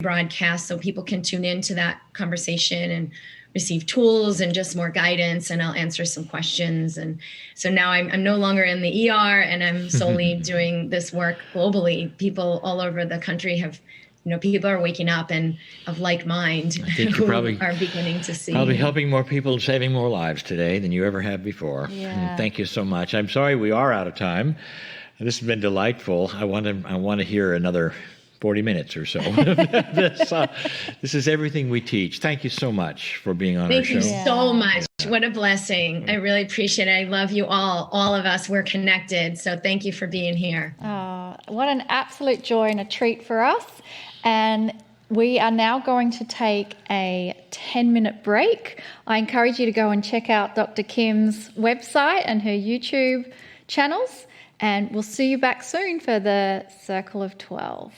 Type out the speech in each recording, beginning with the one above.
broadcast so people can tune into that conversation and receive tools and just more guidance, and I'll answer some questions. And so now I'm no longer in the ER, and I'm solely doing this work globally. People all over the country have, people are waking up and of like mind who are beginning to see. Probably helping more people, saving more lives today than you ever have before. Yeah. Thank you so much. I'm sorry we are out of time. This has been delightful. I want to hear another 40 minutes or so. This is everything we teach. Thank you so much for being on our show. Thank you so much. What a blessing. I really appreciate it. I love you all of us. We're connected. So thank you for being here. Oh, what an absolute joy and a treat for us. And we are now going to take a 10-minute break. I encourage you to go and check out Dr. Kim's website and her YouTube channels. And we'll see you back soon for the Circle of 12.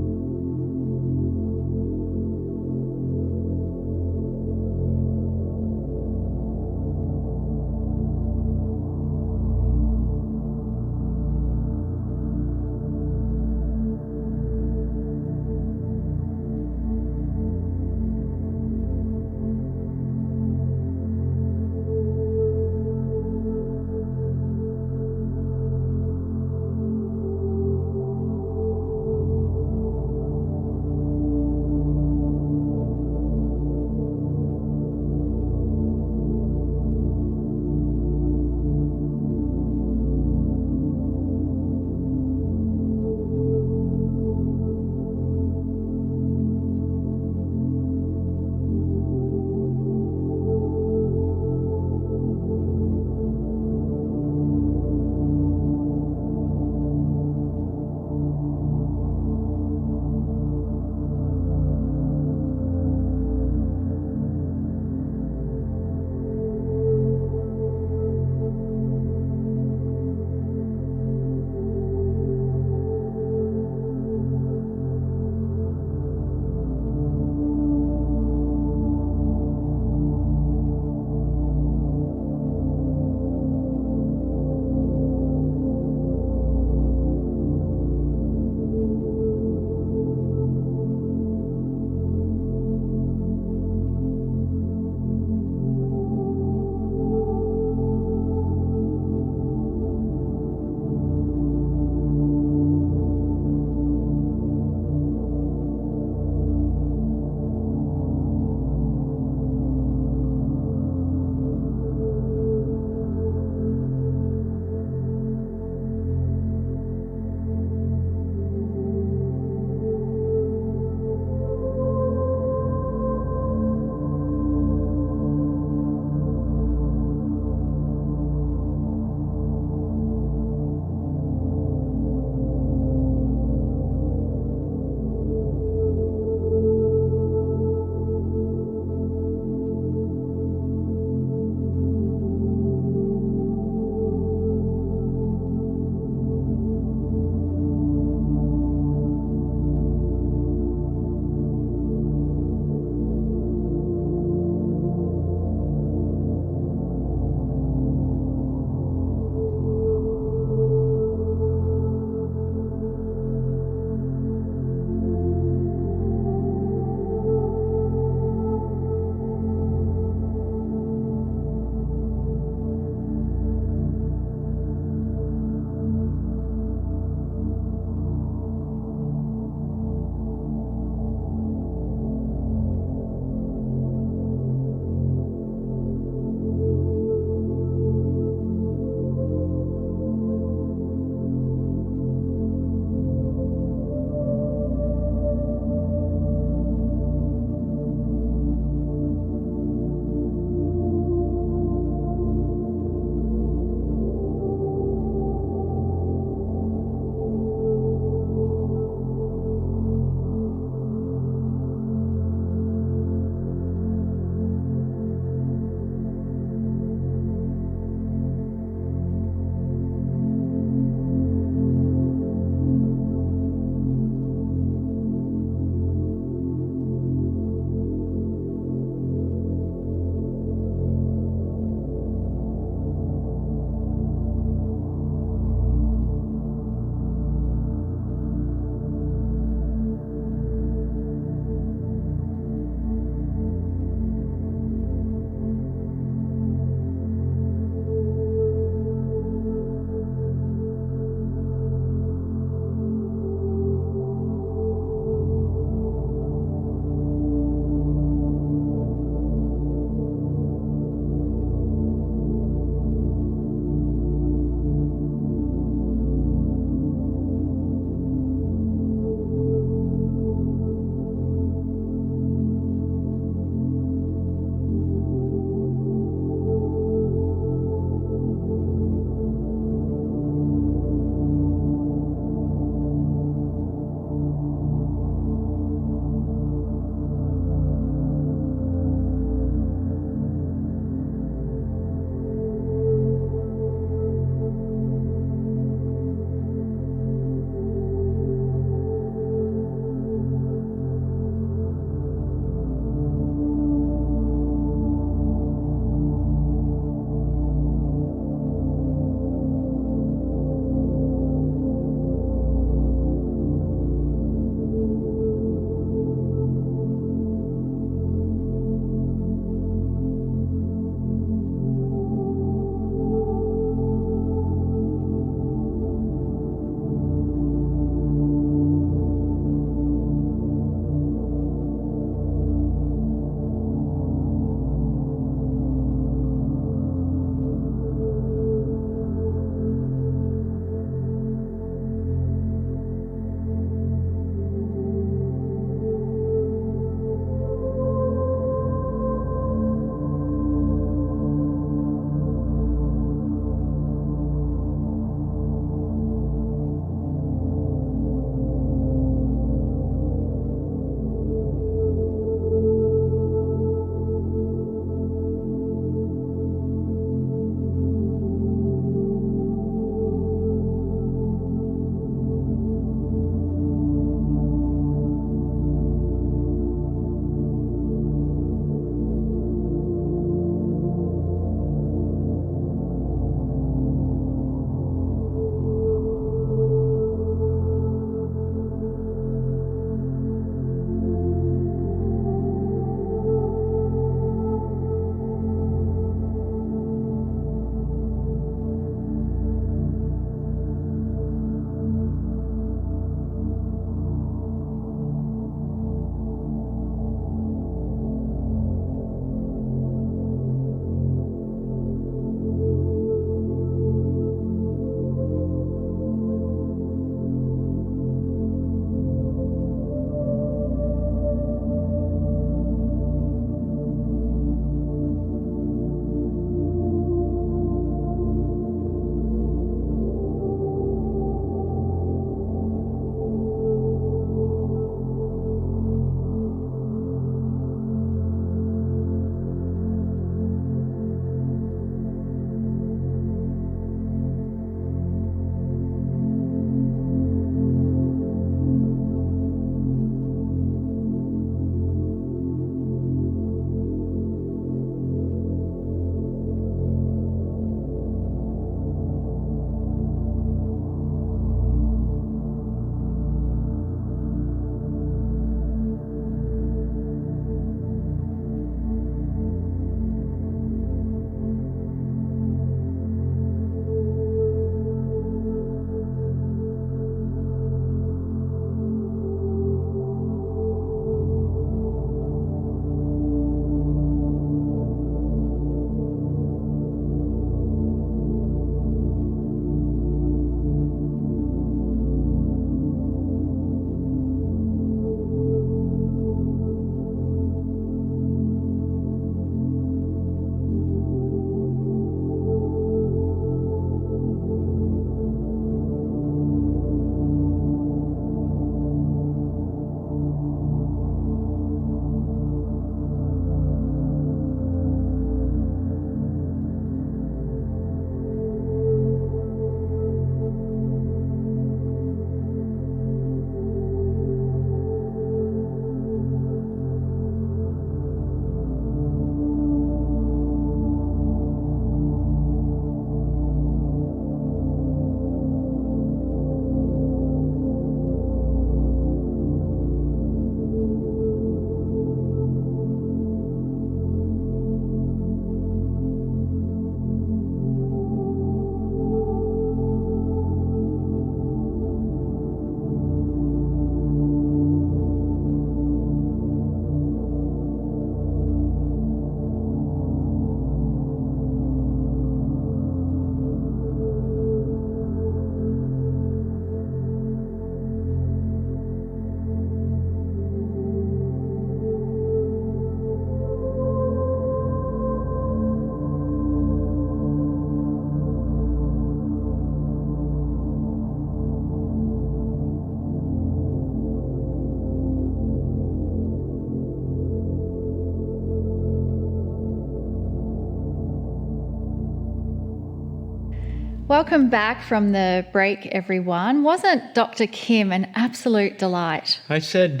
Welcome back from the break, everyone. Wasn't Dr. Kim an absolute delight? I said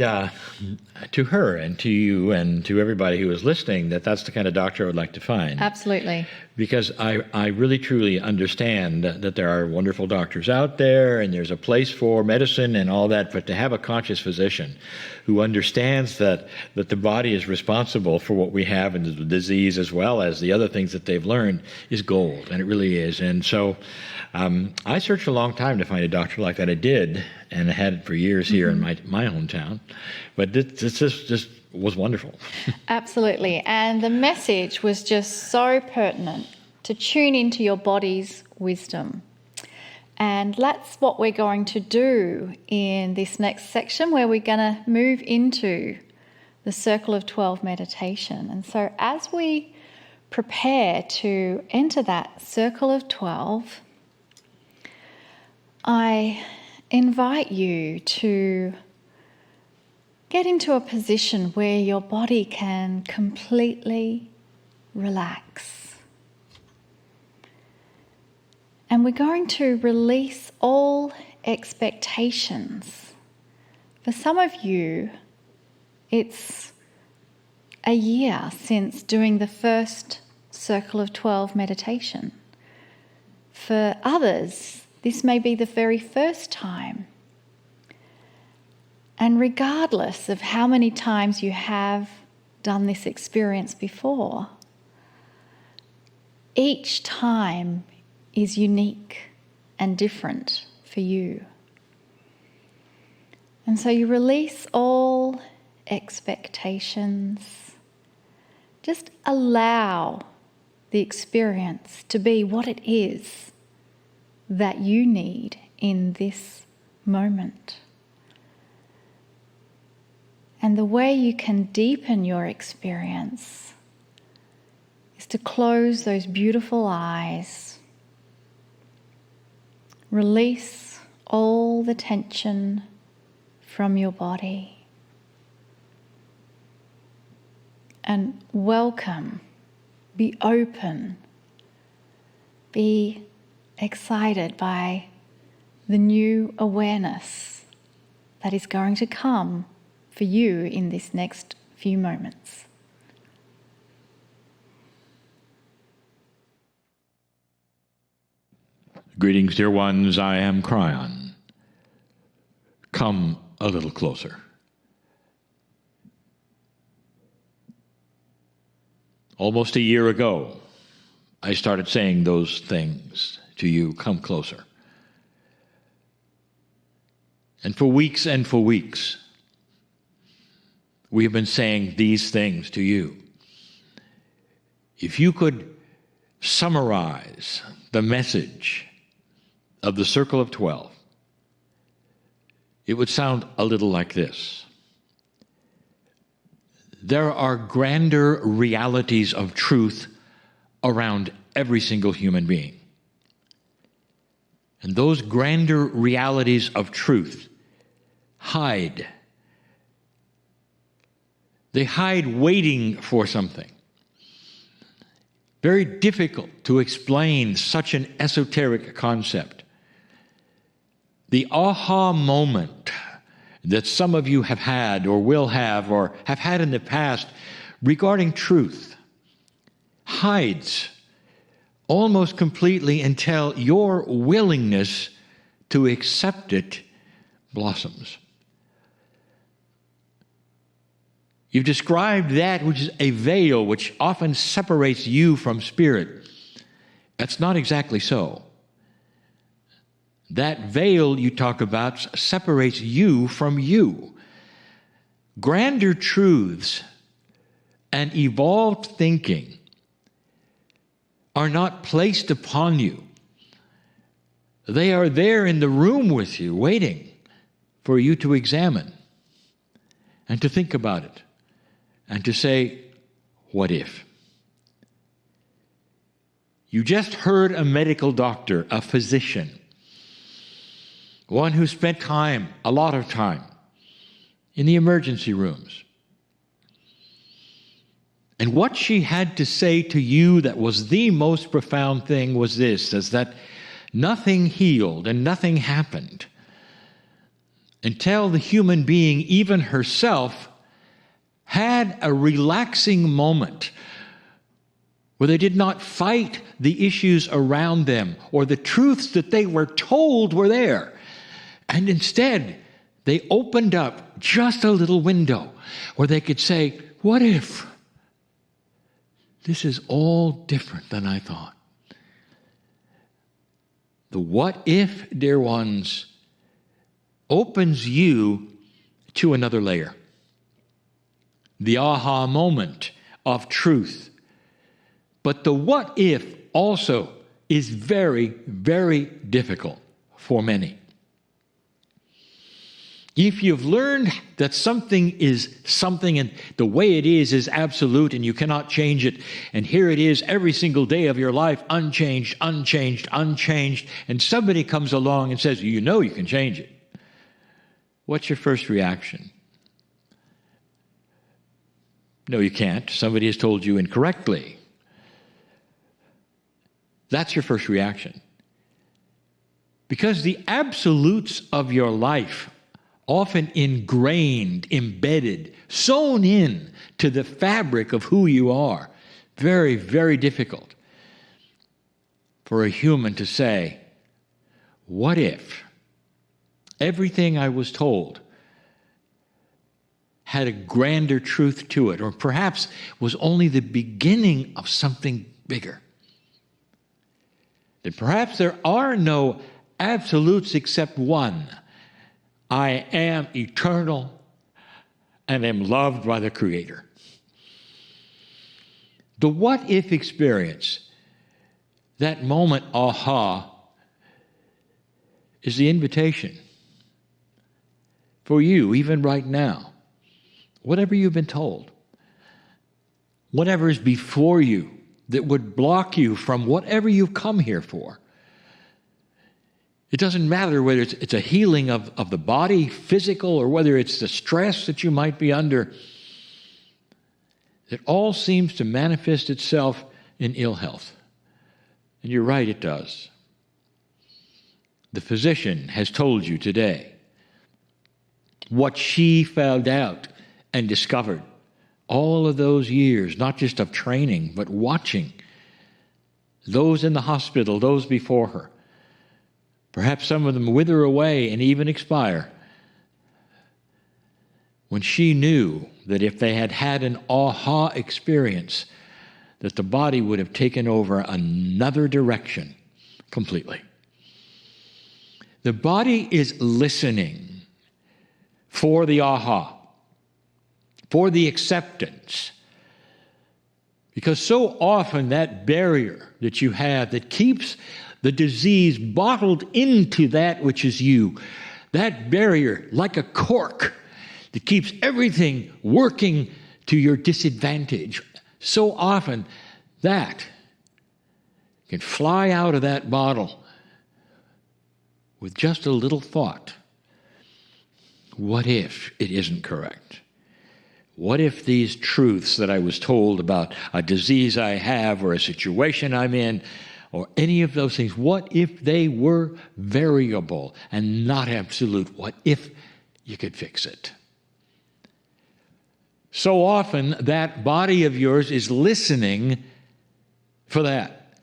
to her and to you and to everybody who was listening that that's the kind of doctor I would like to find. Absolutely. Because I really truly understand that there are wonderful doctors out there and there's a place for medicine and all that, but to have a conscious physician who understands that the body is responsible for what we have in the disease as well as the other things that they've learned is gold, and it really is. And so I searched a long time to find a doctor like that. I did, and I had it for years here in my hometown. But this just was wonderful. Absolutely. And the message was just so pertinent to tune into your body's wisdom. And that's what we're going to do in this next section, where we're going to move into the Circle of 12 meditation. And so as we prepare to enter that Circle of 12, I invite you to get into a position where your body can completely relax. And we're going to release all expectations. For some of you, it's a year since doing the first Circle of 12 meditation. For others, this may be the very first time. And regardless of how many times you have done this experience before, each time is unique and different for you. And so you release all expectations. Just allow the experience to be what it is that you need in this moment. And the way you can deepen your experience is to close those beautiful eyes. Release all the tension from your body. And welcome, be open, be excited by the new awareness that is going to come for you in this next few moments. Greetings, dear ones. I am Kryon. Come a little closer. Almost a year ago, I started saying those things to you. Come closer. And for weeks, we have been saying these things to you. If you could summarize the message of the Circle of 12, it would sound a little like this. There are grander realities of truth around every single human being. And those grander realities of truth hide. They hide waiting for something. Very difficult to explain such an esoteric concept. The aha moment that some of you have had or will have or have had in the past regarding truth hides almost completely until your willingness to accept it blossoms. You've described that which is a veil which often separates you from spirit. That's not exactly so. That veil you talk about separates you from you. Grander truths and evolved thinking are not placed upon you. They are there in the room with you, waiting for you to examine and to think about it and to say, what if? You just heard a medical doctor, a physician, one who spent time, a lot of time, in the emergency rooms. And what she had to say to you that was the most profound thing was this, is that Nothing healed and nothing happened until the human being, even herself, had a relaxing moment where they did not fight the issues around them or the truths that they were told were there. And instead, they opened up just a little window where they could say, what if this is all different than I thought? The what if, dear ones, opens you to another layer. The aha moment of truth. But the what if also is very, very difficult for many. If you've learned that something is something and the way it is absolute and you cannot change it, and here it is every single day of your life, unchanged, unchanged, unchanged, and somebody comes along and says, you know you can change it. What's your first reaction? No, you can't. Somebody has told you incorrectly. That's your first reaction. Because the absolutes of your life, often ingrained, embedded, sewn in to the fabric of who you are, very, very difficult for a human to say, what if everything I was told had a grander truth to it, or perhaps was only the beginning of something bigger? That perhaps there are no absolutes except one. I am eternal and am loved by the Creator. The what-if experience, that moment, aha, is the invitation for you, even right now. Whatever you've been told, whatever is before you that would block you from whatever you've come here for. It doesn't matter whether it's a healing of the body, physical, or whether it's the stress that you might be under. It all seems to manifest itself in ill health. And you're right, it does. The physician has told you today what she found out and discovered all of those years, not just of training, but watching those in the hospital, those before her. Perhaps some of them wither away and even expire. When she knew that if they had had an aha experience, that the body would have taken over another direction completely. The body is listening for the aha, for the acceptance. Because so often that barrier that you have that keeps the disease bottled into that which is you, that barrier, like a cork that keeps everything working to your disadvantage, so often that can fly out of that bottle with just a little thought. What if it isn't correct? What if these truths that I was told about a disease I have or a situation I'm in or any of those things, what if they were variable and not absolute? What if you could fix it? So often that body of yours is listening for that.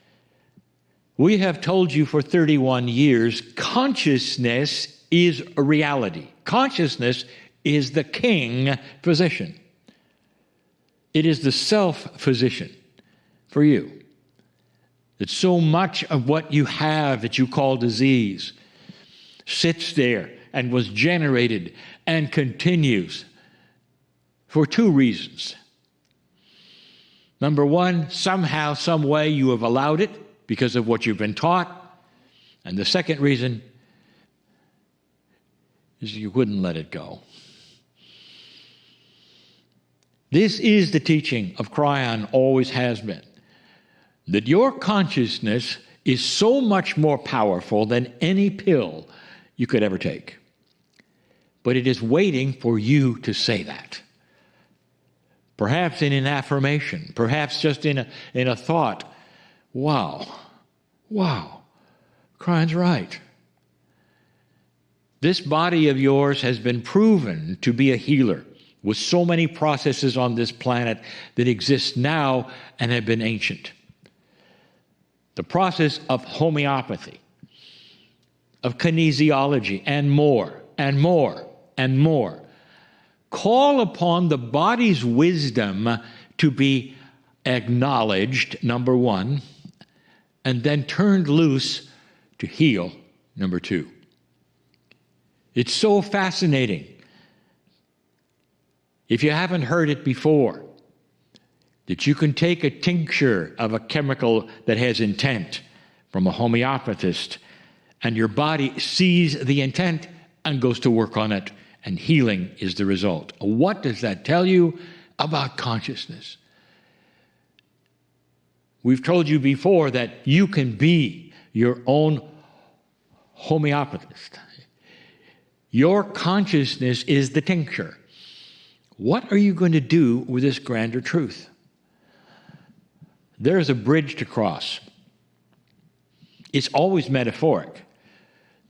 We have told you for 31 years, consciousness is a reality. Consciousness is the king physician. It is the self-physician for you. That so much of what you have that you call disease sits there and was generated and continues for two reasons. Number one, somehow, some way you have allowed it because of what you've been taught. And the second reason is you wouldn't let it go. This is the teaching of Kryon, always has been. That your consciousness is so much more powerful than any pill you could ever take. But it is waiting for you to say that. Perhaps in an affirmation, perhaps just in a thought. Wow, Kryon's right. This body of yours has been proven to be a healer with so many processes on this planet that exist now and have been ancient. The process of homeopathy, of kinesiology, and more, and more, and more. Call upon the body's wisdom to be acknowledged, number one, and then turned loose to heal, number two. It's so fascinating. If you haven't heard it before, that you can take a tincture of a chemical that has intent from a homeopathist, and your body sees the intent and goes to work on it, and healing is the result. What does that tell you about consciousness? We've told you before that you can be your own homeopathist. Your consciousness is the tincture. What are you going to do with this grander truth? There's a bridge to cross. It's always metaphoric.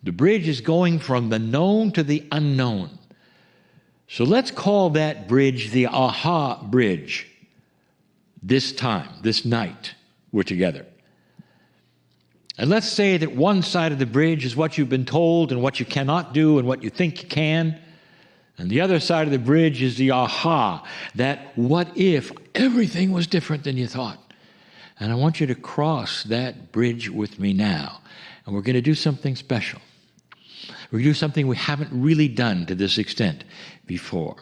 The bridge is going from the known to the unknown. So let's call that bridge the aha bridge. This time, this night, we're together. And let's say that one side of the bridge is what you've been told and what you cannot do and what you think you can. And the other side of the bridge is the aha, that what if everything was different than you thought? And I want you to cross that bridge with me now. And we're going to do something special. We're going to do something we haven't really done to this extent before.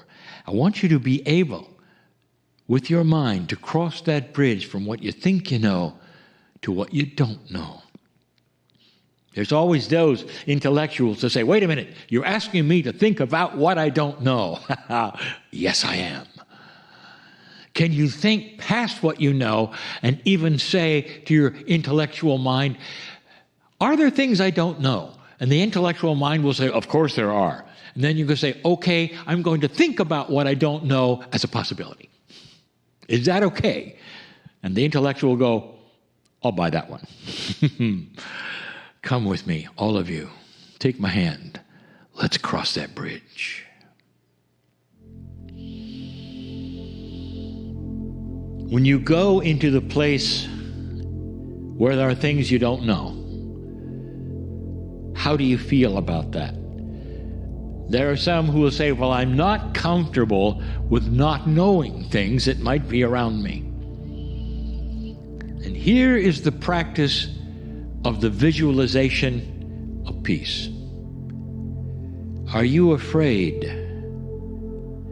I want you to be able, with your mind, to cross that bridge from what you think you know to what you don't know. There's always those intellectuals that say, wait a minute, you're asking me to think about what I don't know. Yes, I am. Can you think past what you know and even say to your intellectual mind, are there things I don't know? And the intellectual mind will say, of course there are. And then you can say, okay, I'm going to think about what I don't know as a possibility. Is that okay? And the intellectual will go, I'll buy that one. Come with me, all of you. Take my hand. Let's cross that bridge. When you go into the place where there are things you don't know, how do you feel about that? There are some who will say, well, I'm not comfortable with not knowing things that might be around me. And here is the practice of the visualization of peace. Are you afraid?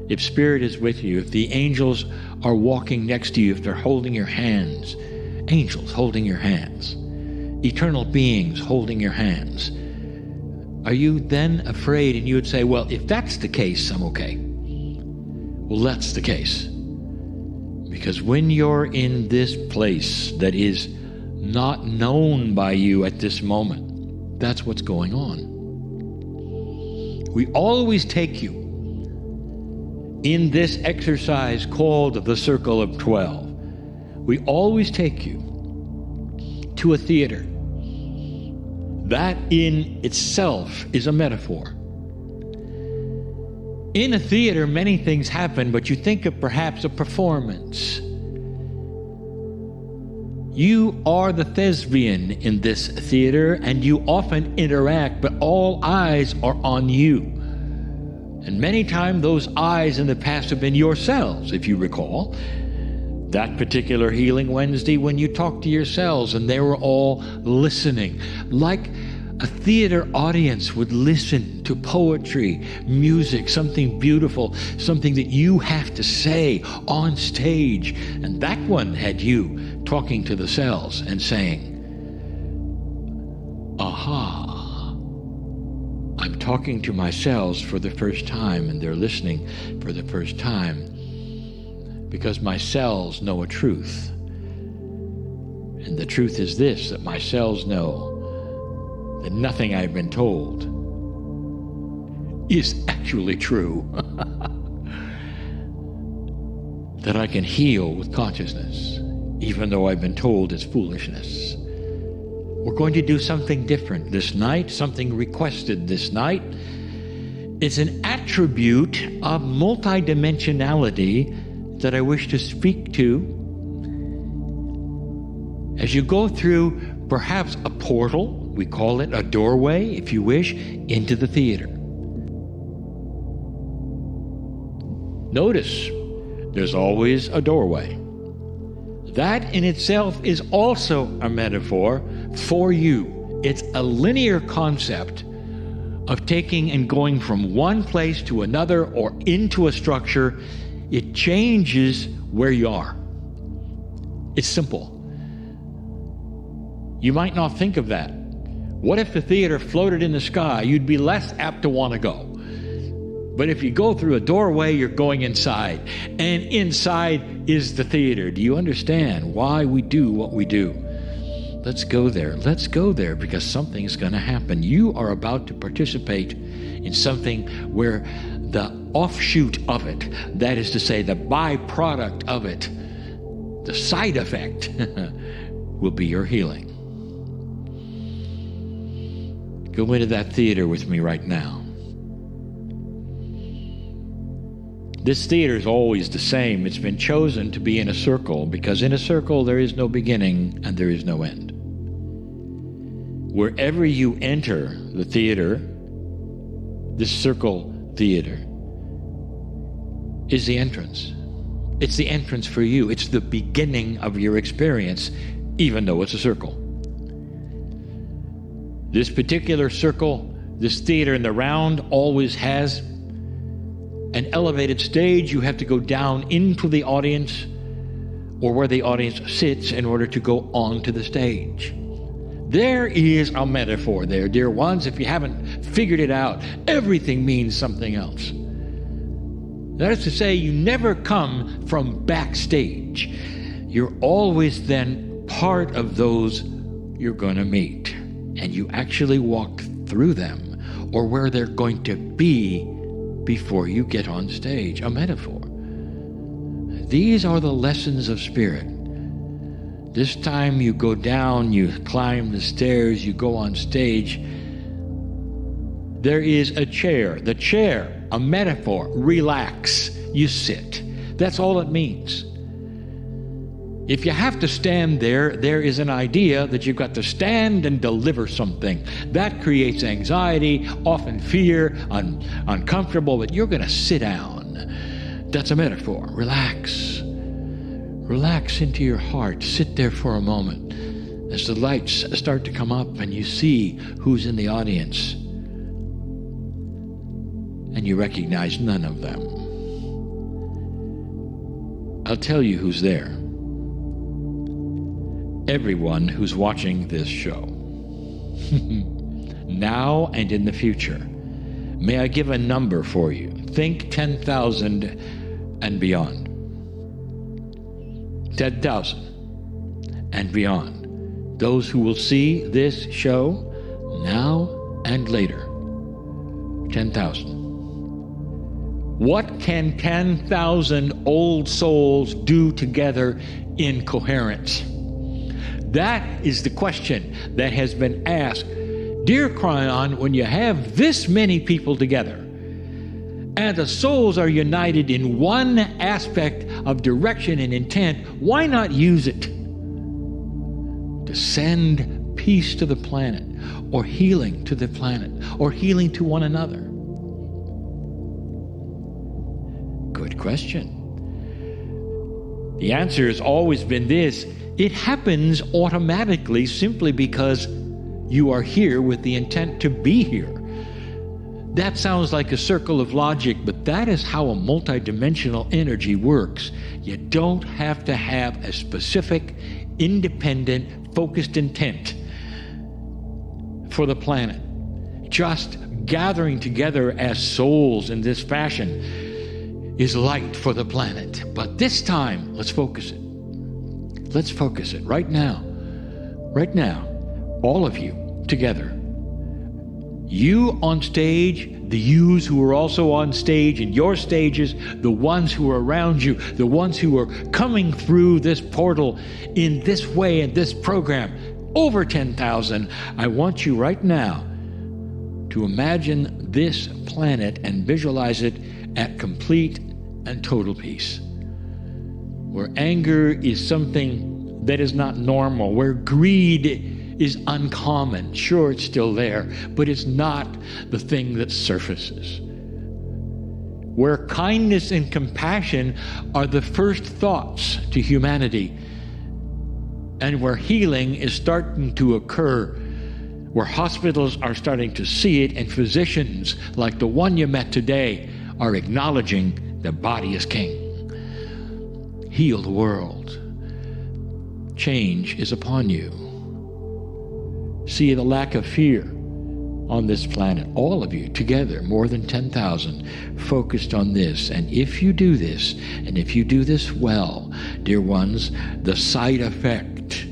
If Spirit is with you, if the angels are walking next to you, if they're holding your hands, angels holding your hands, eternal beings holding your hands, are you then afraid? And you would say, well, if that's the case, I'm okay. Well, that's the case. Because when you're in this place that is not known by you at this moment, that's what's going on. We always take you in this exercise called the Circle of 12. We always take you to a theater. That in itself is a metaphor. In a theater, many things happen, but you think of perhaps a performance. You are the thespian in this theater, and you often interact, but all eyes are on you. And many times those eyes in the past have been yourselves, if you recall. That particular Healing Wednesday when you talked to yourselves and they were all listening, like a theater audience would listen to poetry, music, something beautiful, something that you have to say on stage. And that one had you talking to the cells and saying, aha, I'm talking to my cells for the first time, and they're listening for the first time because my cells know a truth. And the truth is this, that my cells know that nothing I've been told is actually true. That I can heal with consciousness, even though I've been told it's foolishness. We're going to do something different this night, something requested this night. It's an attribute of multidimensionality that I wish to speak to as you go through perhaps a portal, we call it a doorway, if you wish, into the theater. Notice, there's always a doorway. That in itself is also a metaphor for you. It's a linear concept of taking and going from one place to another or into a structure. It changes where you are. It's simple. You might not think of that. What if the theater floated in the sky? You'd be less apt to want to go. But if you go through a doorway, you're going inside. And inside is the theater. Do you understand why we do what we do? Let's go there. Let's go there because something's going to happen. You are about to participate in something where the offshoot of it, that is to say, the byproduct of it, the side effect, will be your healing. Go into that theater with me right now. This theater is always the same. It's been chosen to be in a circle because in a circle there is no beginning and there is no end. Wherever you enter the theater, this circle theater is the entrance. It's the entrance for you. It's the beginning of your experience, even though it's a circle. This particular circle, this theater in the round, always has an elevated stage. You have to go down into the audience or where the audience sits in order to go onto the stage. There is a metaphor there, dear ones. If you haven't figured it out, everything means something else. That is to say, you never come from backstage. You're always then part of those you're going to meet. And you actually walk through them or where they're going to be before you get on stage. A metaphor. These are the lessons of spirit. This time you go down, you climb the stairs, you go on stage. There is a chair. The chair, a metaphor. Relax. You sit. That's all it means. If you have to stand there, there is an idea that you've got to stand and deliver something. That creates anxiety, often fear, uncomfortable, but you're going to sit down. That's a metaphor. Relax. Relax into your heart. Sit there for a moment as the lights start to come up and you see who's in the audience. And you recognize none of them. I'll tell you who's there. Everyone who's watching this show. Now and in the future. May I give a number for you? Think 10,000 and beyond. 10,000 and beyond. Those who will see this show now and later. 10,000. What can 10,000 old souls do together in coherence? That is the question that has been asked. Dear Kryon, when you have this many people together and the souls are united in one aspect of direction and intent, why not use it to send peace to the planet or healing to the planet or healing to one another? Good question. The answer has always been this. It happens automatically simply because you are here with the intent to be here. That sounds like a circle of logic, but that is how a multidimensional energy works. You don't have to have a specific, independent, focused intent for the planet. Just gathering together as souls in this fashion is light for the planet. But this time, let's focus it. Let's focus it right now. Right now, all of you together. You on stage, the yous who are also on stage in your stages, the ones who are around you, the ones who are coming through this portal in this way in this program. over 10,000. I want you right now to imagine this planet and visualize it at complete and total peace, where anger is something that is not normal, where greed is uncommon. Sure, it's still there, but it's not the thing that surfaces. Where kindness and compassion are the first thoughts to humanity, and where healing is starting to occur, where hospitals are starting to see it, and physicians like the one you met today are acknowledging the body is king. Heal the world. Change is upon you. See the lack of fear on this planet, all of you together, more than 10,000, focused on this. And if you do this, and if you do this well, dear ones, the side effect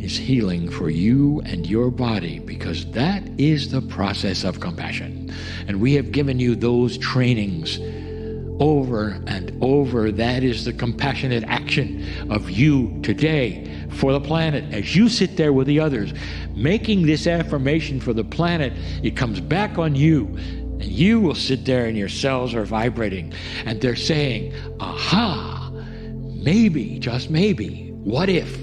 is healing for you and your body, because that is the process of compassion. And we have given you those trainings over and over. That is the compassionate action of you today for the planet. As you sit there with the others, making this affirmation for the planet, it comes back on you, and you will sit there and your cells are vibrating, and they're saying, aha, maybe, just maybe, what if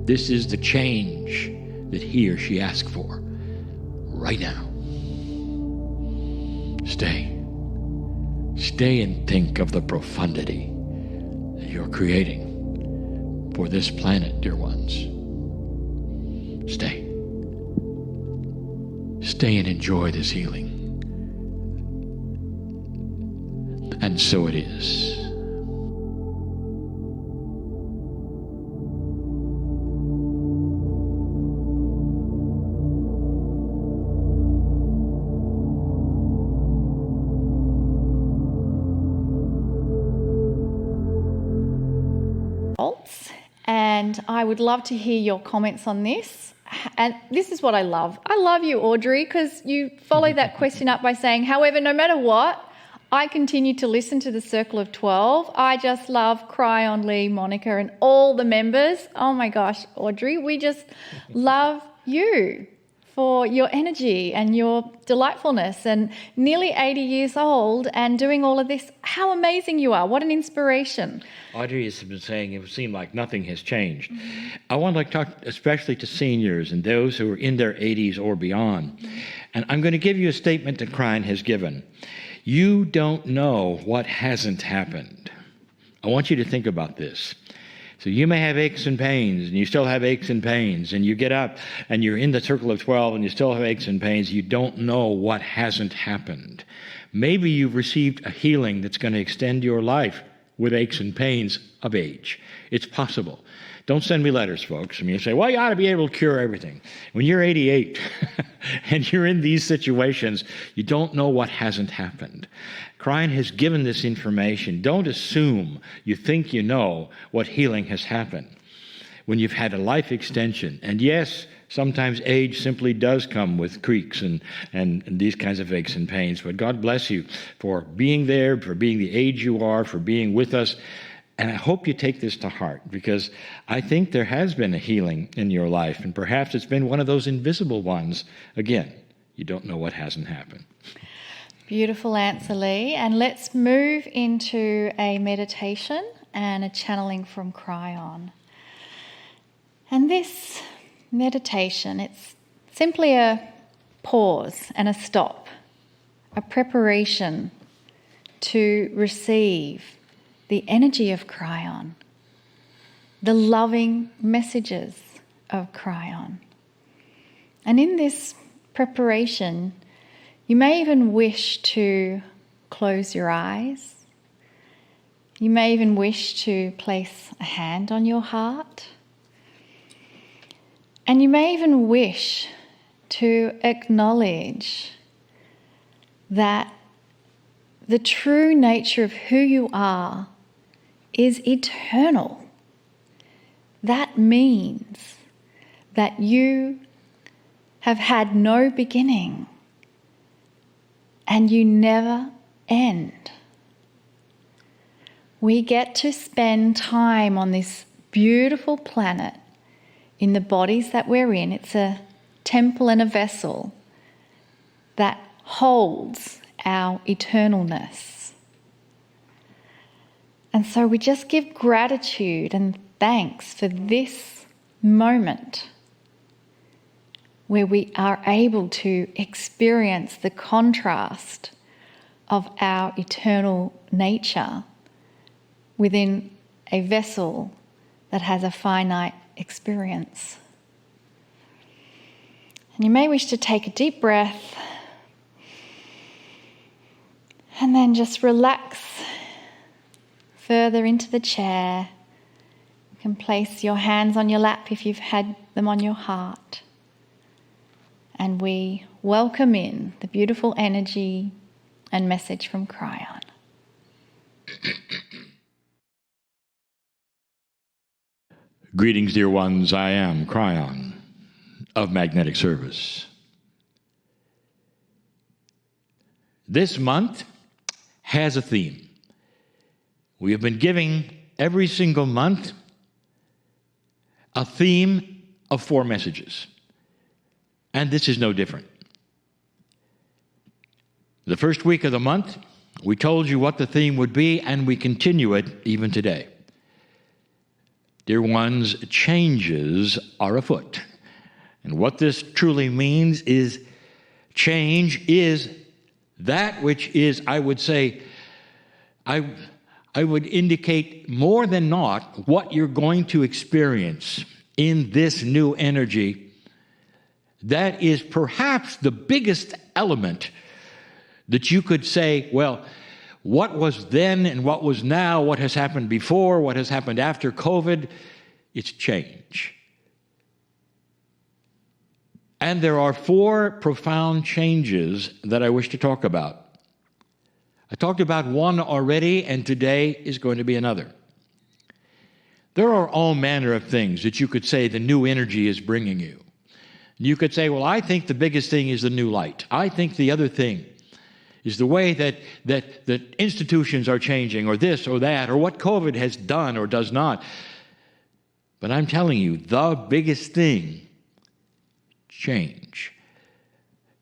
this is the change that he or she asked for right now? Stay. Stay and think of the profundity that you're creating for this planet, dear ones. Stay. Stay and enjoy this healing. And so it is. And I would love to hear your comments on this. And this is what I love. I love you, Audrey, because you follow that question up by saying, however, no matter what, I continue to listen to the Circle of 12. I just love Kryon, Lee, Monica, and all the members. Oh my gosh, Audrey, we just love you for your energy and your delightfulness, and nearly 80 years old and doing all of this. How amazing you are. What an inspiration. Audrey has been saying it seemed like nothing has changed. Mm-hmm. I want to talk especially to seniors and those who are in their 80s or beyond. Mm-hmm. And I'm going to give you a statement that Kryon has given. You don't know what hasn't happened. I want you to think about this. So you may have aches and pains, and you still have aches and pains, and you get up and you're in the Circle of 12 and you still have aches and pains. You don't know what hasn't happened. Maybe you've received a healing that's going to extend your life with aches and pains of age. It's possible. Don't send me letters, folks. I mean, you say, well, you ought to be able to cure everything. When you're 88 and you're in these situations, you don't know what hasn't happened. Kryon has given this information. Don't assume you think you know what healing has happened when you've had a life extension. And yes, sometimes age simply does come with creaks and these kinds of aches and pains. But God bless you for being there, for being the age you are, for being with us. And I hope you take this to heart, because I think there has been a healing in your life, and perhaps it's been one of those invisible ones. Again, you don't know what hasn't happened. Beautiful answer, Lee. And let's move into a meditation and a channeling from Kryon. And this meditation, it's simply a pause and a stop, a preparation to receive the energy of Kryon, the loving messages of Kryon. And in this preparation, you may even wish to close your eyes. You may even wish to place a hand on your heart. And you may even wish to acknowledge that the true nature of who you are is eternal. That means that you have had no beginning and you never end. We get to spend time on this beautiful planet in the bodies that we're in. It's a temple and a vessel that holds our eternalness. And so we just give gratitude and thanks for this moment where we are able to experience the contrast of our eternal nature within a vessel that has a finite experience. And you may wish to take a deep breath and then just relax further into the chair. You can place your hands on your lap if you've had them on your heart. And we welcome in the beautiful energy and message from Kryon. Greetings, dear ones. I am Kryon of Magnetic Service. This month has a theme. We have been giving every single month a theme of 4 messages. And this is no different. The first week of the month, we told you what the theme would be, and we continue it even today. Dear ones, changes are afoot. And what this truly means is change is that which is, I would say, I would indicate more than not what you're going to experience in this new energy. That is perhaps the biggest element that you could say, well, what was then and what was now, what has happened before, what has happened after COVID, it's change. And there are 4 profound changes that I wish to talk about. I talked about one already, and today is going to be another. There are all manner of things that you could say the new energy is bringing you. You could say, well, I think the biggest thing is the new light. I think the other thing is the way that institutions are changing, or this or that, or what COVID has done or does not. But I'm telling you, the biggest thing, change.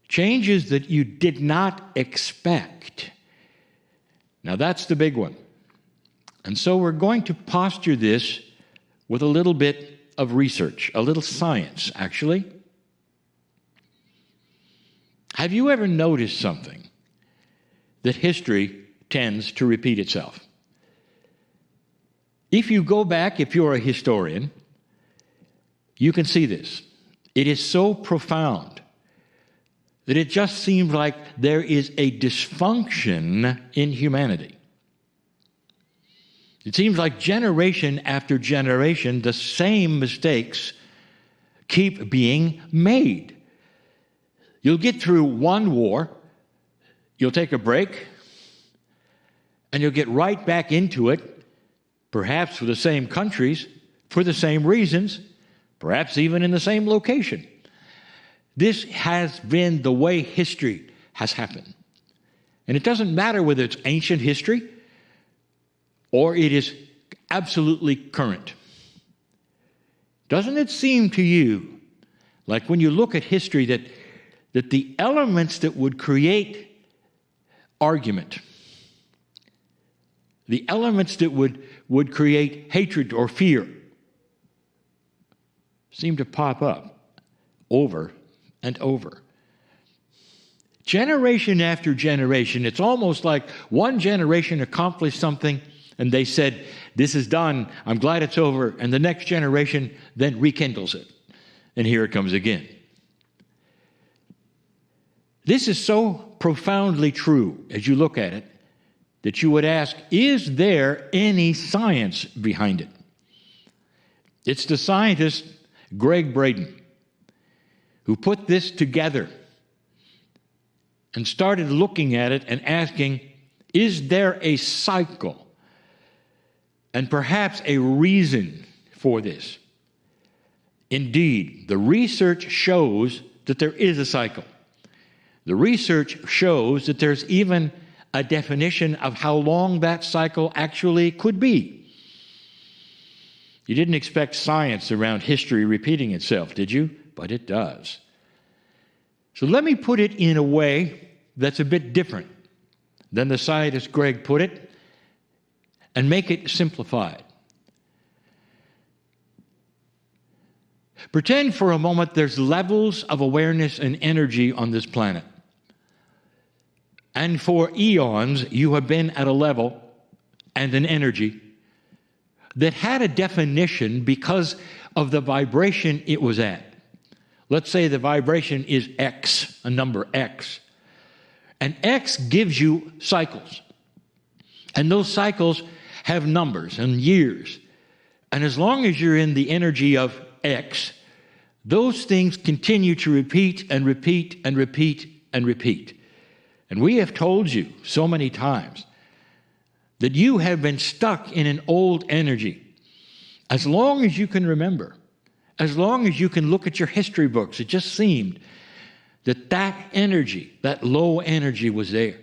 Changes that you did not expect. Now that's the big one. And so we're going to posture this with a little bit of research, a little science, actually. Have you ever noticed something? That history tends to repeat itself. If you go back, if you're a historian, you can see this. It is so profound that it just seems like there is a dysfunction in humanity. It seems like generation after generation, the same mistakes keep being made. You'll get through one war, you'll take a break, and you'll get right back into it, perhaps for the same countries, for the same reasons, perhaps even in the same location. This has been the way history has happened. And it doesn't matter whether it's ancient history or it is absolutely current. Doesn't it seem to you like when you look at history that the elements that would create argument, the elements that would create hatred or fear, seem to pop up over and over. Generation after generation, it's almost like one generation accomplished something and they said, this is done, I'm glad it's over, and the next generation then rekindles it. And here it comes again. This is so profoundly true as you look at it that you would ask, is there any science behind it? It's the scientist Greg Braden who put this together and started looking at it and asking, is there a cycle and perhaps a reason for this? Indeed, the research shows that there is a cycle. The research shows that there's even a definition of how long that cycle actually could be. You didn't expect science around history repeating itself, did you? But it does. So let me put it in a way that's a bit different than the scientist Greg put it, and make it simplified. Pretend for a moment there's levels of awareness and energy on this planet. And for eons, you have been at a level and an energy that had a definition because of the vibration it was at. Let's say the vibration is X, a number X. And X gives you cycles. And those cycles have numbers and years. And as long as you're in the energy of X, those things continue to repeat and repeat and repeat and repeat. And we have told you so many times that you have been stuck in an old energy. As long as you can remember, as long as you can look at your history books, it just seemed that energy, that low energy was there.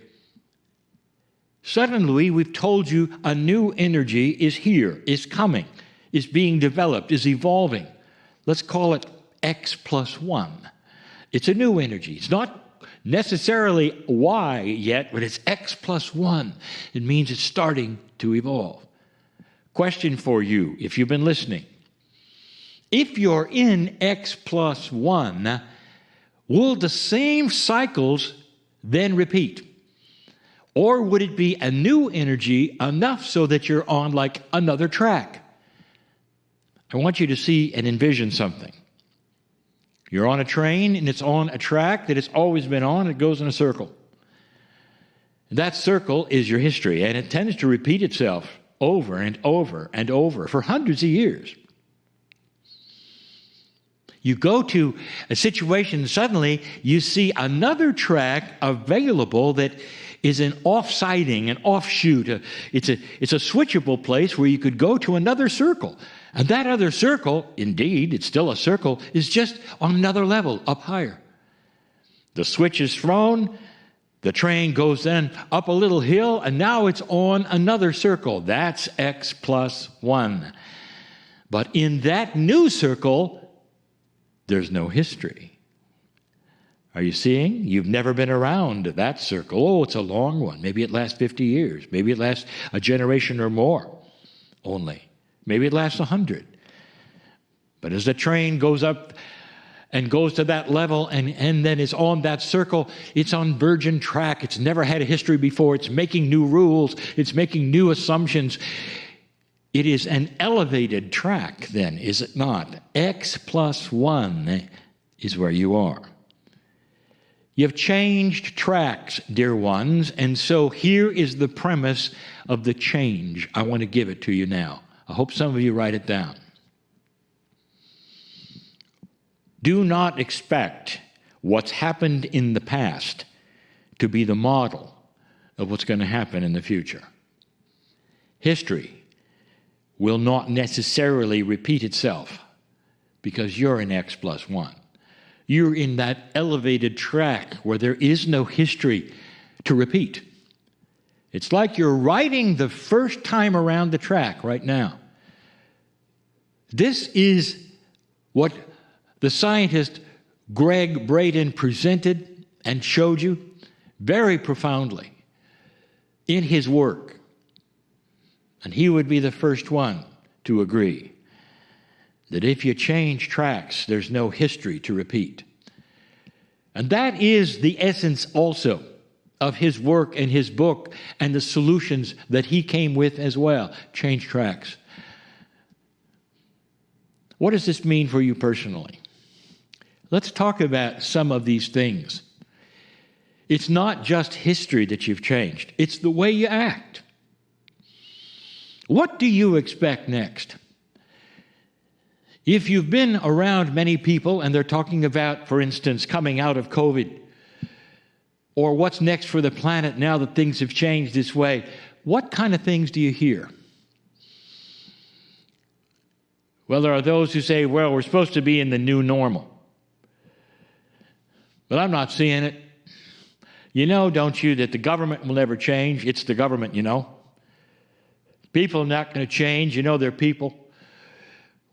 Suddenly, we've told you a new energy is here, is coming, is being developed, is evolving. Let's call it X plus 1. It's a new energy. It's not necessarily Y yet, but it's X plus 1. It means it's starting to evolve. Question for you, if you've been listening. If you're in X plus 1, will the same cycles then repeat? Or would it be a new energy enough so that you're on like another track? I want you to see and envision something. You're on a train and it's on a track that it's always been on. It goes in a circle. That circle is your history, and it tends to repeat itself over and over and over for hundreds of years. You go to a situation, suddenly you see another track available that is an off-siding, an offshoot. It's a switchable place where you could go to another circle. And that other circle, indeed, it's still a circle, is just on another level, up higher. The switch is thrown, the train goes then up a little hill, and now it's on another circle. That's X plus 1. But in that new circle, there's no history. Are you seeing? You've never been around that circle. Oh, it's a long one. Maybe it lasts 50 years. Maybe it lasts a generation or more only. Maybe it lasts 100. But as the train goes up and goes to that level and then is on that circle, it's on virgin track. It's never had a history before. It's making new rules. It's making new assumptions. It is an elevated track then, is it not? X plus 1 is where you are. You've changed tracks, dear ones, and so here is the premise of the change. I want to give it to you now. I hope some of you write it down. Do not expect what's happened in the past to be the model of what's going to happen in the future. History will not necessarily repeat itself because you're in X plus 1. You're in that elevated track where there is no history to repeat. It's like you're riding the first time around the track right now. This is what the scientist Greg Braden presented and showed you very profoundly in his work. And he would be the first one to agree that if you change tracks, there's no history to repeat. And that is the essence also of his work and his book and the solutions that he came with as well. Change tracks. What does this mean for you personally? Let's talk about some of these things. It's not just history that you've changed. It's the way you act. What do you expect next? If you've been around many people and they're talking about, for instance, coming out of COVID, or what's next for the planet now that things have changed this way, what kind of things do you hear? Well, there are those who say, well, we're supposed to be in the new normal. But I'm not seeing it. You know, don't you, that the government will never change? It's the government, you know. People are not going to change. You know, they're people.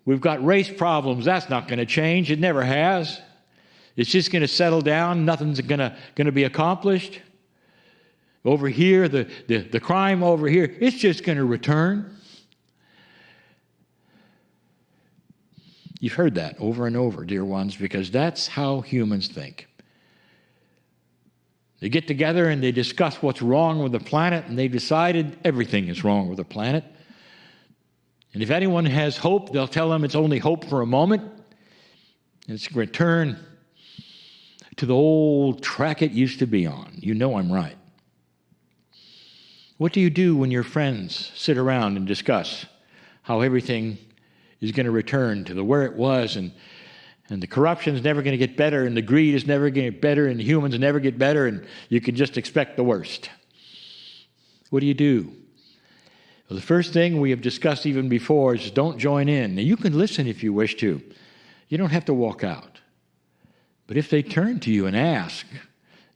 We've got race problems. That's not going to change. It never has. It's just going to settle down. Nothing's going to be accomplished. Over here, the crime over here, it's just going to return. You've heard that over and over, dear ones, because that's how humans think. They get together and they discuss what's wrong with the planet, and they've decided everything is wrong with the planet. And if anyone has hope, they'll tell them it's only hope for a moment. And it's a return to the old track it used to be on. You know I'm right. What do you do when your friends sit around and discuss how everything is going to return to where it was, and the corruption is never going to get better, and the greed is never going to get better, and the humans never get better, and you can just expect the worst? What do you do? Well, the first thing we have discussed even before is don't join in. Now, you can listen if you wish to. You don't have to walk out. But if they turn to you and ask,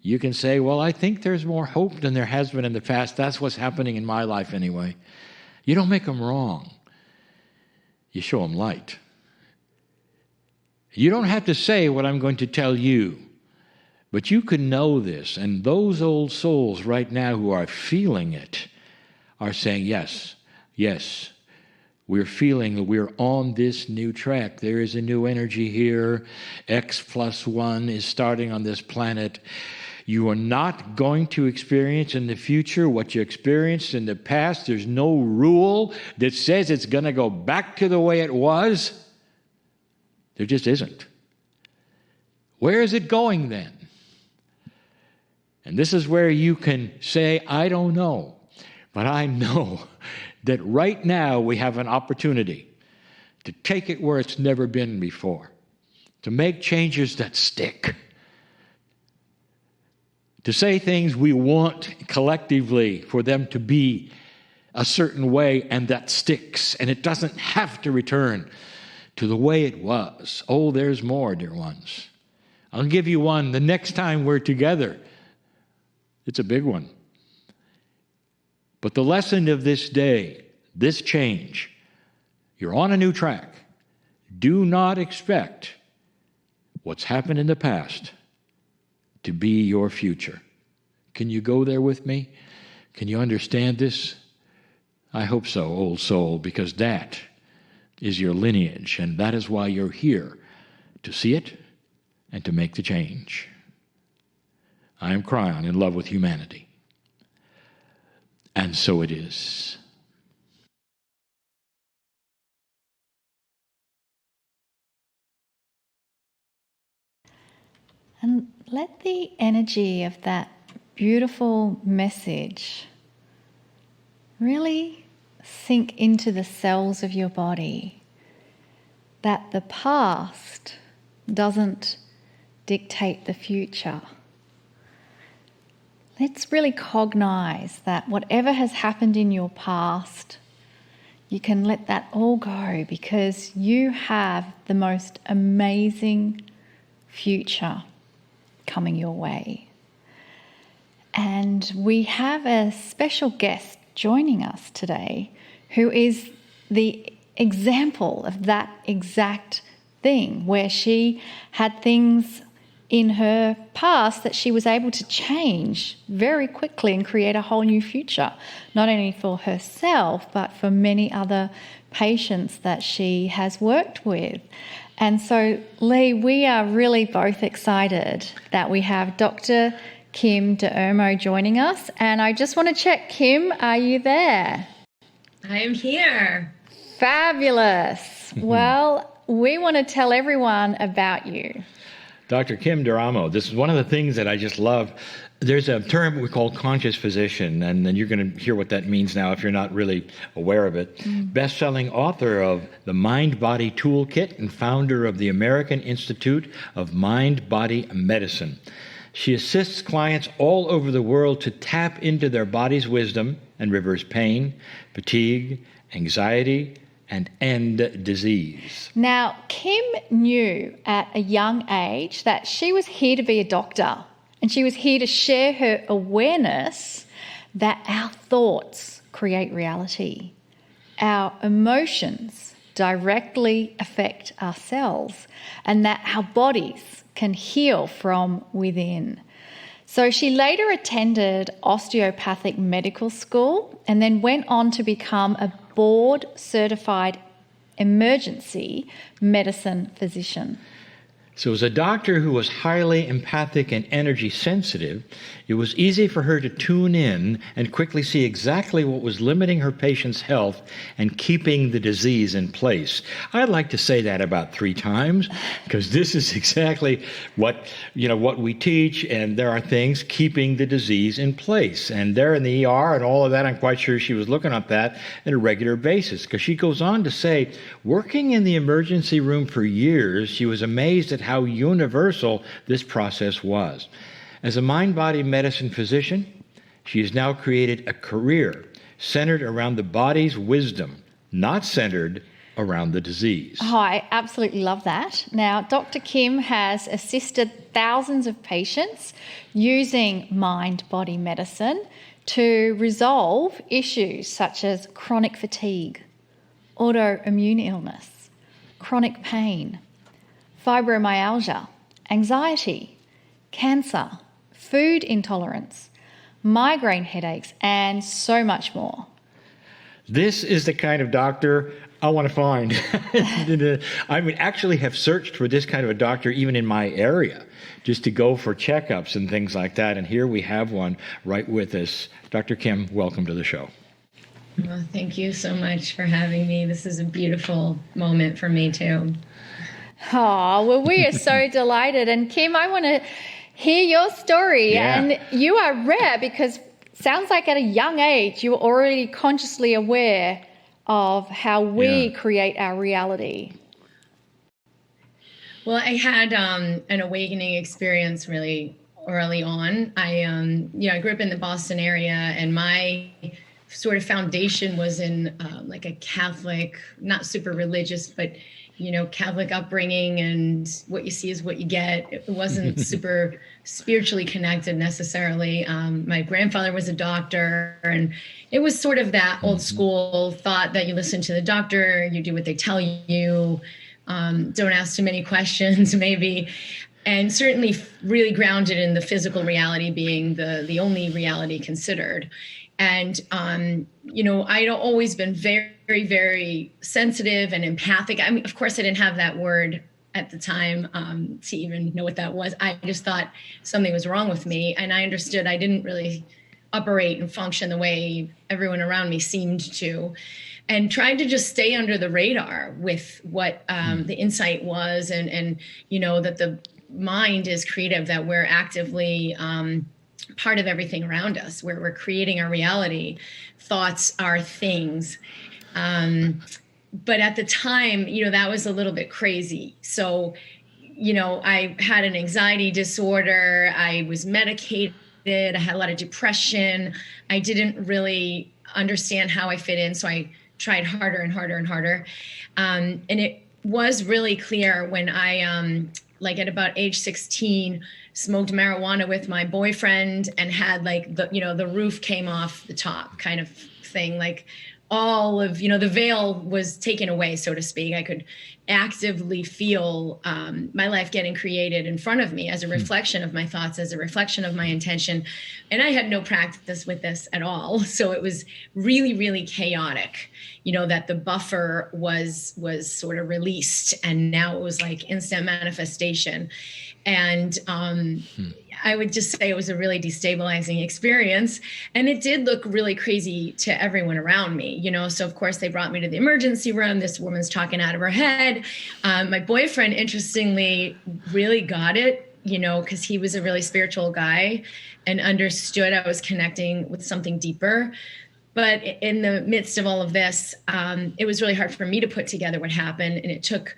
you can say, well, I think there's more hope than there has been in the past. That's what's happening in my life anyway. You don't make them wrong. You show them light. You don't have to say what I'm going to tell you, but you can know this. And those old souls right now who are feeling it are saying, yes, yes, we're feeling that we're on this new track. There is a new energy here. X+1 is starting on this planet. You are not going to experience in the future what you experienced in the past. There's no rule that says it's going to go back to the way it was. There just isn't. Where is it going then? And this is where you can say, I don't know, but I know that right now we have an opportunity to take it where it's never been before, to make changes that stick, to say things we want collectively for them to be a certain way, and that sticks, and it doesn't have to return to the way it was. Oh, there's more, dear ones. I'll give you one the next time we're together. It's a big one. But the lesson of this day, this change, you're on a new track. Do not expect what's happened in the past to be your future. Can you go there with me? Can you understand this? I hope so, old soul, because that is your lineage, and that is why you're here, to see it and to make the change. I am Kryon, in love with humanity. And so it is. And let the energy of that beautiful message really sink into the cells of your body, that the past doesn't dictate the future. Let's really cognize that whatever has happened in your past, you can let that all go, because you have the most amazing future coming your way. And we have a special guest joining us today who is the example of that exact thing, where she had things in her past that she was able to change very quickly and create a whole new future, not only for herself, but for many other patients that she has worked with. And so, Lee, we are really both excited that we have Dr. Kim D'Ermo joining us. And I just want to check, Kim, are you there? I am here. Fabulous. Well, we want to tell everyone about you. Dr. Kim D'Ermo, this is one of the things that I just love. There's a term we call conscious physician, and then you're going to hear what that means now if you're not really aware of it. Best-selling author of the Mind-Body Toolkit and founder of the American Institute of Mind-Body Medicine. She assists clients all over the world to tap into their body's wisdom and reverse pain, fatigue, anxiety, and end disease. Now, Kim knew at a young age that she was here to be a doctor, and she was here to share her awareness that our thoughts create reality. Our emotions directly affect our cells and that our bodies can heal from within. So she later attended osteopathic medical school and then went on to become a board-certified emergency medicine physician. So as a doctor who was highly empathic and energy sensitive, it was easy for her to tune in and quickly see exactly what was limiting her patient's health and keeping the disease in place. I'd like to say that about 3 times, because this is exactly what we teach, and there are things keeping the disease in place. And there in the ER and all of that, I'm quite sure she was looking at that on a regular basis, because she goes on to say, working in the emergency room for years, she was amazed at how universal this process was. As a mind-body medicine physician, she has now created a career centered around the body's wisdom, not centered around the disease. Oh, I absolutely love that. Now, Dr. Kim has assisted thousands of patients using mind-body medicine to resolve issues such as chronic fatigue, autoimmune illness, chronic pain, fibromyalgia, anxiety, cancer, food intolerance, migraine headaches, and so much more. This is the kind of doctor I want to find. I would actually have searched for this kind of a doctor even in my area, just to go for checkups and things like that. And here we have one right with us. Dr. Kim, welcome to the show. Well, thank you so much for having me. This is a beautiful moment for me too. Oh, well, we are so delighted. And Kim, I want to hear your story. Yeah. And you are rare because sounds like at a young age, you were already consciously aware of how we create our reality. Well, I had an awakening experience really early on. I grew up in the Boston area, and my sort of foundation was in like a Catholic, not super religious, but Catholic upbringing, and what you see is what you get. It wasn't super spiritually connected necessarily. My grandfather was a doctor, and it was sort of that old school thought that you listen to the doctor, you do what they tell you, don't ask too many questions, maybe. And certainly really grounded in the physical reality being the only reality considered. And, I'd always been very, very, very sensitive and empathic. I mean, of course, I didn't have that word at the time to even know what that was. I just thought something was wrong with me. And I understood I didn't really operate and function the way everyone around me seemed to. And tried to just stay under the radar with what the insight was. And that the mind is creative, that we're actively part of everything around us, where we're creating our reality. Thoughts are things. But at the time, that was a little bit crazy. So, I had an anxiety disorder. I was medicated. I had a lot of depression. I didn't really understand how I fit in. So I tried harder and harder and harder. And it was really clear when I, at about age 16, smoked marijuana with my boyfriend and had the roof came off the top kind of thing. Like all of, the veil was taken away, so to speak. I could actively feel my life getting created in front of me as a reflection of my thoughts, as a reflection of my intention. And I had no practice with this at all. So it was really, really chaotic, that the buffer was sort of released, and now it was like instant manifestation. And I would just say it was a really destabilizing experience. And it did look really crazy to everyone around me, So, of course, they brought me to the emergency room. This woman's talking out of her head. My boyfriend, interestingly, really got it, because he was a really spiritual guy and understood I was connecting with something deeper. But in the midst of all of this, it was really hard for me to put together what happened. And it took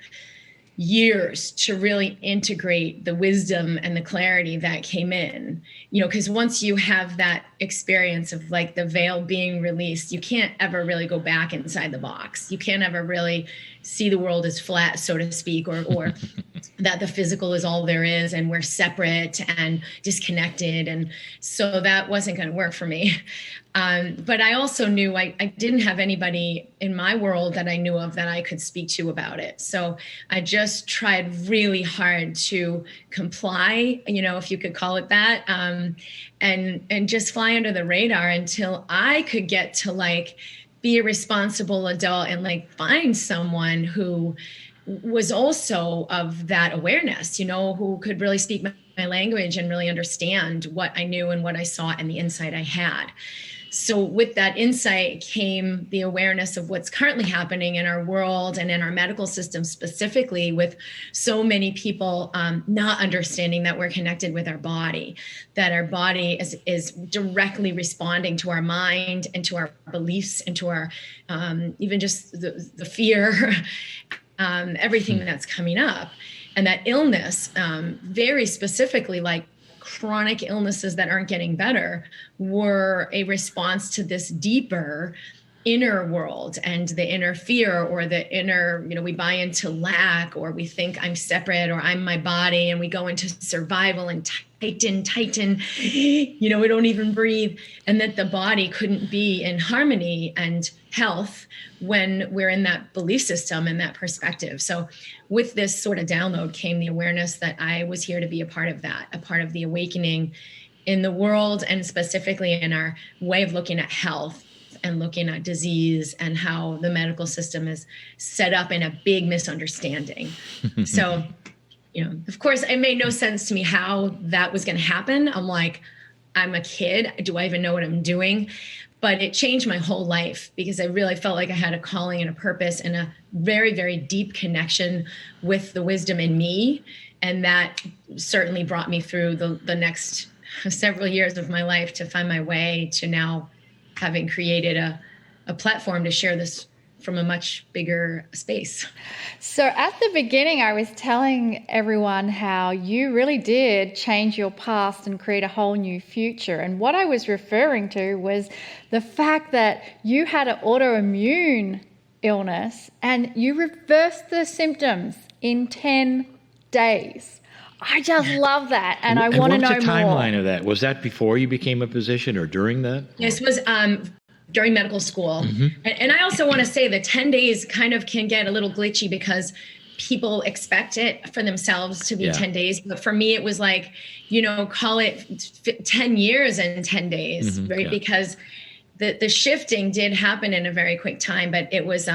years to really integrate the wisdom and the clarity that came in, because once you have that experience of like the veil being released, you can't ever really go back inside the box. You can't ever really see the world as flat, so to speak, or that the physical is all there is and we're separate and disconnected. And so that wasn't going to work for me. But I also knew I didn't have anybody in my world that I knew of that I could speak to about it. So I just tried really hard to comply, if you could call it that, and just fly under the radar until I could get to be a responsible adult and find someone who was also of that awareness, who could really speak my language and really understand what I knew and what I saw and the insight I had. So with that insight came the awareness of what's currently happening in our world and in our medical system specifically, with so many people not understanding that we're connected with our body, that our body is directly responding to our mind and to our beliefs and to our even just the fear, everything that's coming up. And that illness, very specifically, chronic illnesses that aren't getting better, were a response to this deeper inner world and the inner fear, or the inner, we buy into lack, or we think I'm separate, or I'm my body, and we go into survival and tighten, we don't even breathe, and that the body couldn't be in harmony and health when we're in that belief system and that perspective. So with this sort of download came the awareness that I was here to be a part of that, a part of the awakening in the world, and specifically in our way of looking at health and looking at disease, and how the medical system is set up in a big misunderstanding. So, of course, it made no sense to me how that was going to happen. I'm a kid. Do I even know what I'm doing? But it changed my whole life, because I really felt like I had a calling and a purpose and a very, very deep connection with the wisdom in me. And that certainly brought me through the next several years of my life to find my way to now having created a platform to share this from a much bigger space. So at the beginning, I was telling everyone how you really did change your past and create a whole new future. And what I was referring to was the fact that you had an autoimmune illness and you reversed the symptoms in 10 days. I just love that, and I want to know more. What's the timeline of that? Was that before you became a physician or during that? This was during medical school. Mm-hmm. And I also want to say that 10 days kind of can get a little glitchy, because people expect it for themselves to be 10 days. But for me, it was call it 10 years and 10 days, right? Yeah. Because the shifting did happen in a very quick time, but it was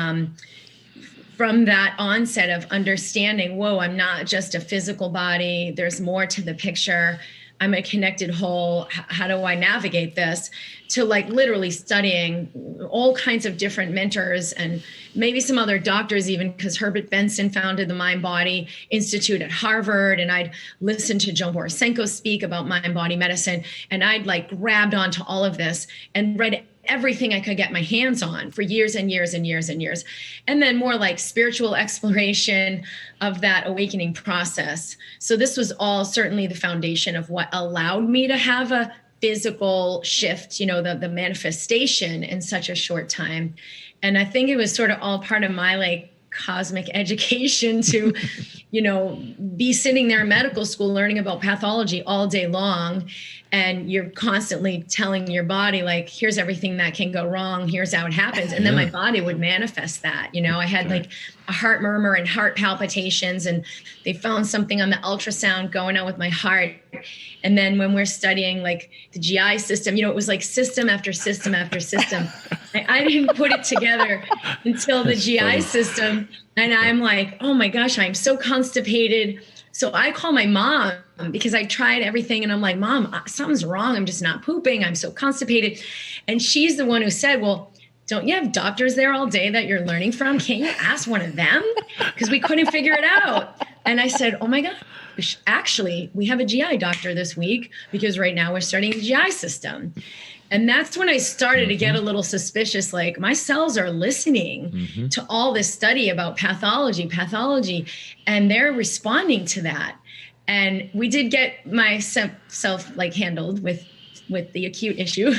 from that onset of understanding, whoa, I'm not just a physical body. There's more to the picture. I'm a connected whole. How do I navigate this? To literally studying all kinds of different mentors and maybe some other doctors even, because Herbert Benson founded the Mind Body Institute at Harvard. And I'd listened to Joan Borisenko speak about mind body medicine. And I'd grabbed onto all of this and read everything I could get my hands on for years and years and years and years. And then more spiritual exploration of that awakening process. So this was all certainly the foundation of what allowed me to have a physical shift, the manifestation in such a short time. And I think it was sort of all part of my cosmic education to, be sitting there in medical school learning about pathology all day long. And you're constantly telling your body, here's everything that can go wrong. Here's how it happens. And then my body would manifest that. I had a heart murmur and heart palpitations, and they found something on the ultrasound going on with my heart. And then when we're studying the GI system, it was system after system after system. I didn't put it together until the GI system. And I'm oh my gosh, I'm so constipated. So I call my mom, because I tried everything, and I'm Mom, something's wrong. I'm just not pooping. I'm so constipated. And she's the one who said, well, don't you have doctors there all day that you're learning from? Can't you ask one of them? Because we couldn't figure it out. And I said, oh my God, actually, we have a GI doctor this week, because right now we're studying the GI system. And that's when I started to get a little suspicious, my cells are listening to all this study about pathology, and they're responding to that. And we did get myself handled with with the acute issue.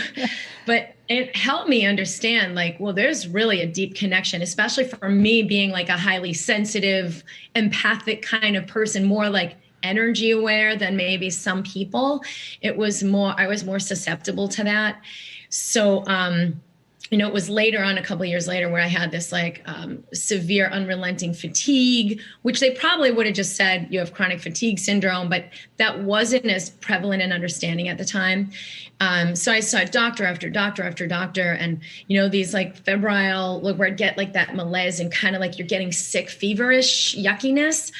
But it helped me understand, like, well, there's really a deep connection, especially for me being like a highly sensitive, empathic kind of person, more like energy aware than maybe some people. I was more susceptible to that. So, it was later on, a couple of years later, where I had this like severe unrelenting fatigue, which they probably would have just said you have chronic fatigue syndrome, but that wasn't as prevalent in understanding at the time. So I saw doctor after doctor after doctor, and these like febrile, where I'd get like that malaise and kind of like you're getting sick, feverish yuckiness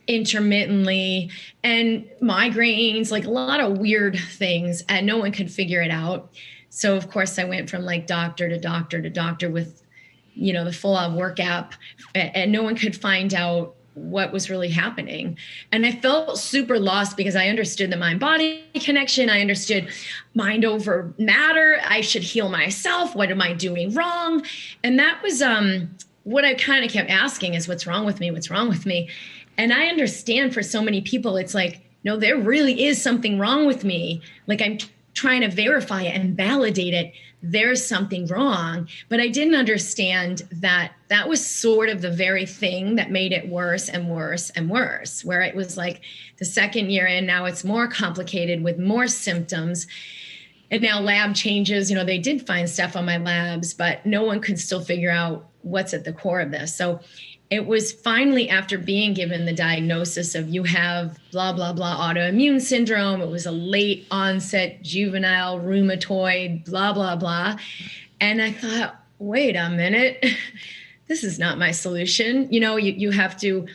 intermittently, and migraines, like a lot of weird things, and no one could figure it out. So of course I went from like doctor to doctor to doctor with, the full on work app, and no one could find out what was really happening. And I felt super lost because I understood the mind body connection. I understood mind over matter. I should heal myself. What am I doing wrong? And that was what I kind of kept asking is, what's wrong with me? What's wrong with me? And I understand for so many people, it's like, no, there really is something wrong with me. Like I'm trying to verify it and validate it. There's something wrong. But I didn't understand that that was sort of the very thing that made it worse and worse and worse, where it was like the second year in, now it's more complicated with more symptoms. And now lab changes, they did find stuff on my labs, but no one could still figure out what's at the core of this. So it was finally after being given the diagnosis of you have blah, blah, blah autoimmune syndrome. It was a late onset juvenile rheumatoid, blah, blah, blah. And I thought, wait a minute, this is not my solution. You have to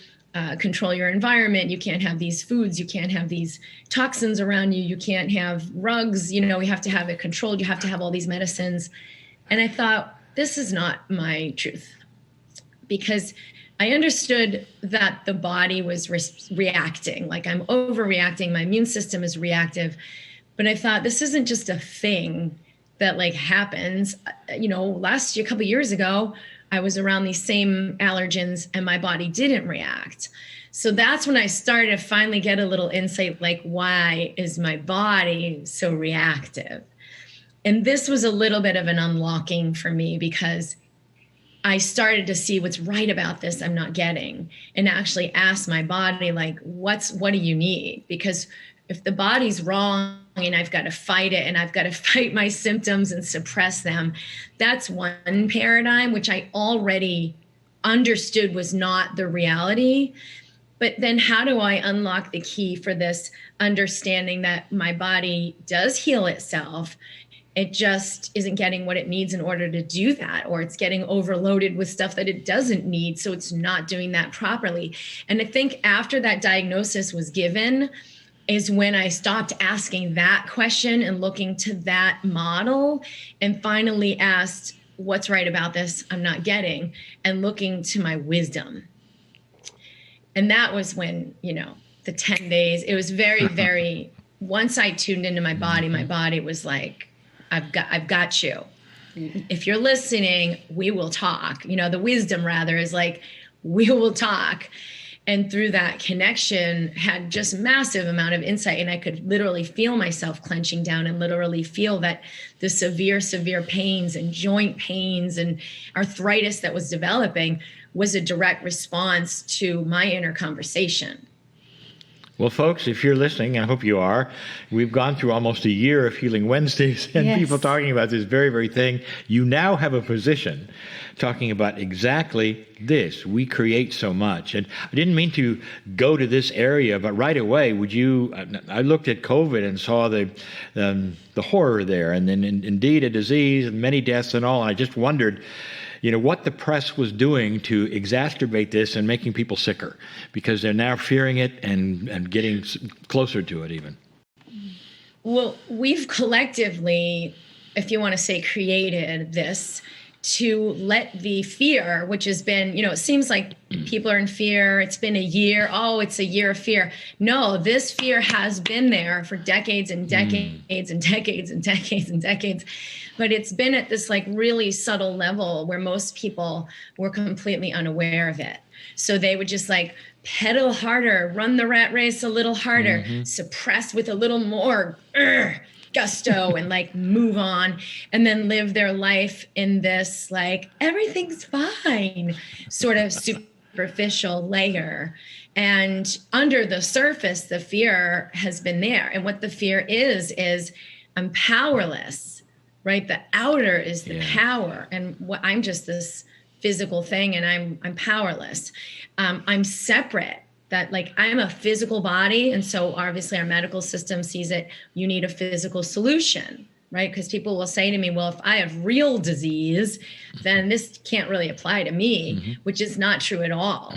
control your environment. You can't have these foods. You can't have these toxins around you. You can't have rugs. You have to have it controlled. You have to have all these medicines. And I thought, this is not my truth, because I understood that the body was reacting, like I'm overreacting. My immune system is reactive. But I thought, this isn't just a thing that like happens. Last year, a couple of years ago, I was around these same allergens and my body didn't react. So that's when I started to finally get a little insight, like, why is my body so reactive? And this was a little bit of an unlocking for me, because I started to see what's right about this I'm not getting, and actually ask my body, like, what do you need? Because if the body's wrong and I've got to fight it and I've got to fight my symptoms and suppress them, that's one paradigm, which I already understood was not the reality. But then how do I unlock the key for this understanding that my body does heal itself? It just isn't getting what it needs in order to do that, or it's getting overloaded with stuff that it doesn't need, so it's not doing that properly. And I think after that diagnosis was given is when I stopped asking that question and looking to that model, and finally asked, what's right about this I'm not getting, and looking to my wisdom. And that was when, the 10 days, it was very, very, once I tuned into my body was like, I've got you. If you're listening, we will talk. The wisdom rather is like, we will talk. And through that connection had just massive amount of insight. And I could literally feel myself clenching down, and literally feel that the severe pains and joint pains and arthritis that was developing was a direct response to my inner conversation. Well, folks, if you're listening, I hope you are, we've gone through almost a year of Healing Wednesdays and Yes. people talking about this very, very thing. You now have a position talking about exactly this. We create so much. And I didn't mean to go to this area, but right away, I looked at COVID and saw the horror there, and then indeed a disease and many deaths and all. And I just wondered, what the press was doing to exacerbate this and making people sicker, because they're now fearing it and getting closer to it even. Well, we've collectively, if you want to say, created this to let the fear, which has been, it seems like people are in fear. It's been a year. Oh, it's a year of fear. No, this fear has been there for decades and decades and decades and decades and decades. But it's been at this like really subtle level where most people were completely unaware of it. So they would just like pedal harder, run the rat race a little harder, suppress with a little more. gusto and like move on, and then live their life in this like everything's fine sort of superficial layer. And under the surface, the fear has been there. And what the fear is I'm powerless, right? The outer is the power. And what I'm just this physical thing, and I'm powerless. I'm separate. That like I'm a physical body. And so obviously our medical system sees it, you need a physical solution, right? Because people will say to me, well, if I have real disease, then this can't really apply to me, which is not true at all.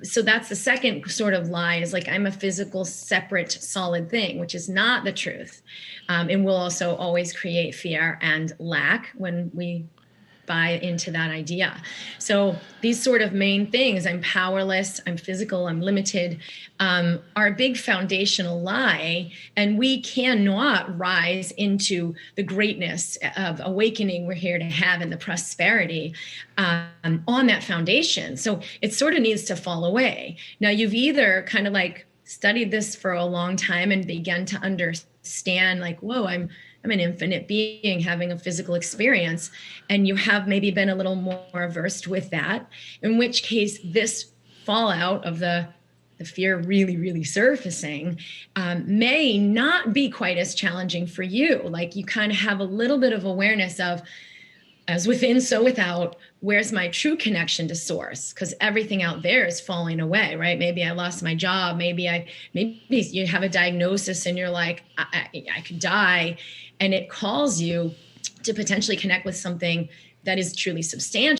So that's the second sort of lie, is like I'm a physical, separate, solid thing, which is not the truth. And will also always create fear and lack when we buy into that idea. So these sort of main things, I'm powerless, I'm physical, I'm limited, are a big foundational lie. And we cannot rise into the greatness of awakening we're here to have and the prosperity on that foundation. So it sort of needs to fall away. Now you've either kind of like studied this for a long time and begun to understand like, whoa, I'm an infinite being having a physical experience, and you have maybe been a little more versed with that, in which case this fallout of the fear really, really surfacing may not be quite as challenging for you. Like you kind of have a little bit of awareness of, as within, so without, where's my true connection to source? Because everything out there is falling away, right? Maybe I lost my job. Maybe you have a diagnosis and you're like, I could die. And it calls you to potentially connect with something that is truly substantial.